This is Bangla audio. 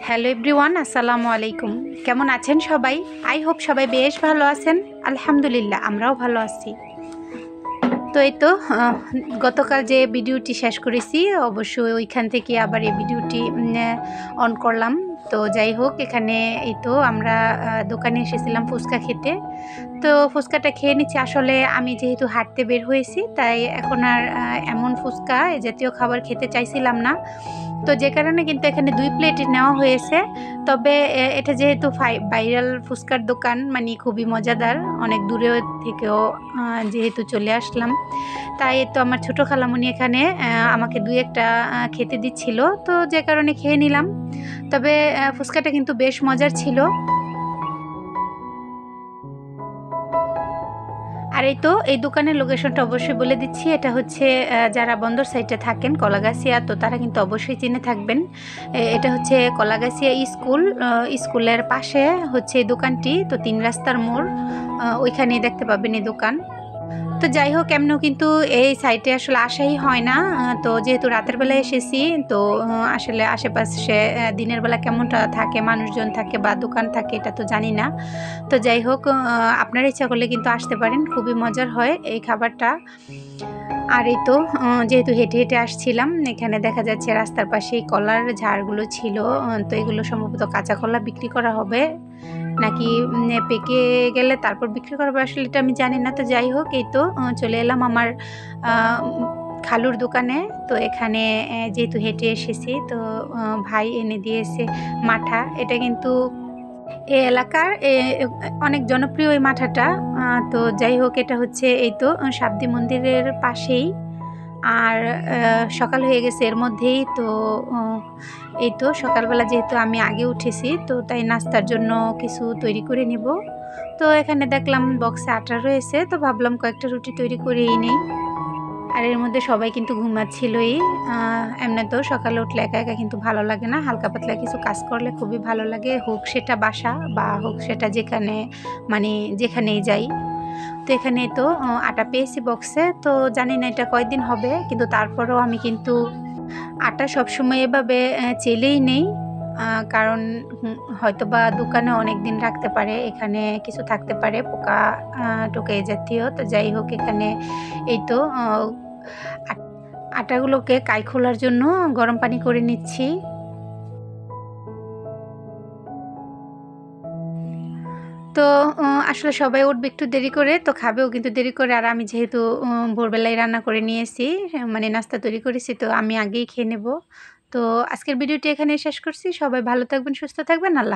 হ্যালো এভরিওয়ান, আসসালামু আলাইকুম। কেমন আছেন সবাই? আই হোপ সবাই বেশ ভালো আছেন। আলহামদুলিল্লাহ, আমরাও ভালো আছি। তো এই তো গতকাল যে ভিডিওটি শেষ করেছি, অবশ্যই ওইখান থেকে আবার এই ভিডিওটি অন করলাম। তো যাই হোক, এখানে এই তো আমরা দোকানে এসেছিলাম ফুচকা খেতে। তো ফুচকাটা খেয়ে নিচ্ছি। আসলে আমি যেহেতু হাঁটতে বের হয়েছি, তাই এখন আর এমন ফুচকা এ জাতীয় খাবার খেতে চাইছিলাম না। তো যে কারণে কিন্তু এখানে 2 প্লেট নেওয়া হয়েছে। তবে এটা যেহেতু ভাইরাল ফুচকার দোকান, মানে খুবই মজাদার। অনেক দূরে থেকেও যেহেতু চলে আসলাম, তাই তো আমার ছোট খালামণি এখানে আমাকে 2-1 টা খেতে দিচ্ছিল। তো যে কারণে খেয়ে নিলাম। তবে ফুচকাটা কিন্তু বেশ মজার ছিল। আর এই তো এই দোকানের লোকেশনটা অবশ্যই বলে দিচ্ছি। এটা হচ্ছে যারা বন্দর সাইডে থাকেন কলাগাছিয়া, তো তারা কিন্তু অবশ্যই চিনে থাকবেন। এটা হচ্ছে কলাগাছিয়া স্কুল। স্কুলের পাশে হচ্ছে এই দোকানটি। তো 3 রাস্তার মোড়, ওইখানেই দেখতে পাবেন এই দোকান। তো যাই হোক, এমনিও কিন্তু এই সাইটে আসলে আসাই হয় না। তো যেহেতু রাতের বেলায় এসেছি, তো আসলে আশেপাশে দিনের বেলা কেমনটা থাকে, মানুষজন থাকে বা দোকান থাকে, এটা তো জানি না। তো যাই হোক, আপনারা ইচ্ছা করলে কিন্তু আসতে পারেন। খুবই মজার হয় এই খাবারটা। আর এই তো যেহেতু হেঁটে হেঁটে আসছিলাম, এখানে দেখা যাচ্ছে রাস্তার পাশেই কলার ঝাড়গুলো ছিল। তো এগুলো সম্ভবত কাঁচা কলা বিক্রি করা হবে, নাকি পেকে গেলে তারপর বিক্রি করা হবে, আসলে এটা আমি জানি না। তো যাই হোক, এই তো চলে এলাম আমার খালুর দোকানে। তো এখানে যেহেতু হেঁটে এসেছি, তো ভাই এনে দিয়েছে মাঠা। এটা কিন্তু এই এলাকার অনেক জনপ্রিয় এই মাঠাটা। তো যাই হোক, এটা হচ্ছে এই তো শাবদি মন্দিরের পাশেই। আর সকাল হয়ে গেছে এর মধ্যেই। তো এই তো সকালবেলা যেহেতু আমি আগে উঠেছি, তো তাই নাস্তার জন্য কিছু তৈরি করে নিব। তো এখানে দেখলাম বক্সে আটা রয়েছে, তো ভাবলাম কয়েকটা রুটি তৈরি করেই নেই। আর এর মধ্যে সবাই কিন্তু ঘুমাচ্ছিলই। এমনিতেও সকালে উঠলে একা একা কিন্তু ভালো লাগে না। হালকা পাতলা কিছু কাজ করলে খুবই ভালো লাগে, হোক সেটা বাসা বা হোক সেটা যেখানে, মানে যেখানেই যাই। তো এখানে তো আটা পেয়েছি বক্সে। তো জানি না এটা কয়দিন হবে, কিন্তু তারপরেও আমি কিন্তু আটা সবসময় এভাবে চেলেই নেই। কারণ হয়তোবা দোকানে অনেক দিন রাখতে পারে, এখানে কিছু থাকতে পারে পোকা টোকা এ জাতীয়। তো যাই হোক, এখানে এই তো আটাগুলোকে কাই খোলার জন্য গরম পানি করে নিচ্ছি। তো আসলে সবাই উঠবে একটু দেরি করে, তো খাবেও কিন্তু দেরি করে। আর আমি যেহেতু ভোরবেলায় রান্না করে নিয়েছি, মানে নাস্তা তৈরি করেছি, তো আমি আগেই খেয়ে নেব। তো আজকের ভিডিওটি এখানেই শেষ করছি। সবাই ভালো থাকবেন, সুস্থ থাকবেন। আল্লাহ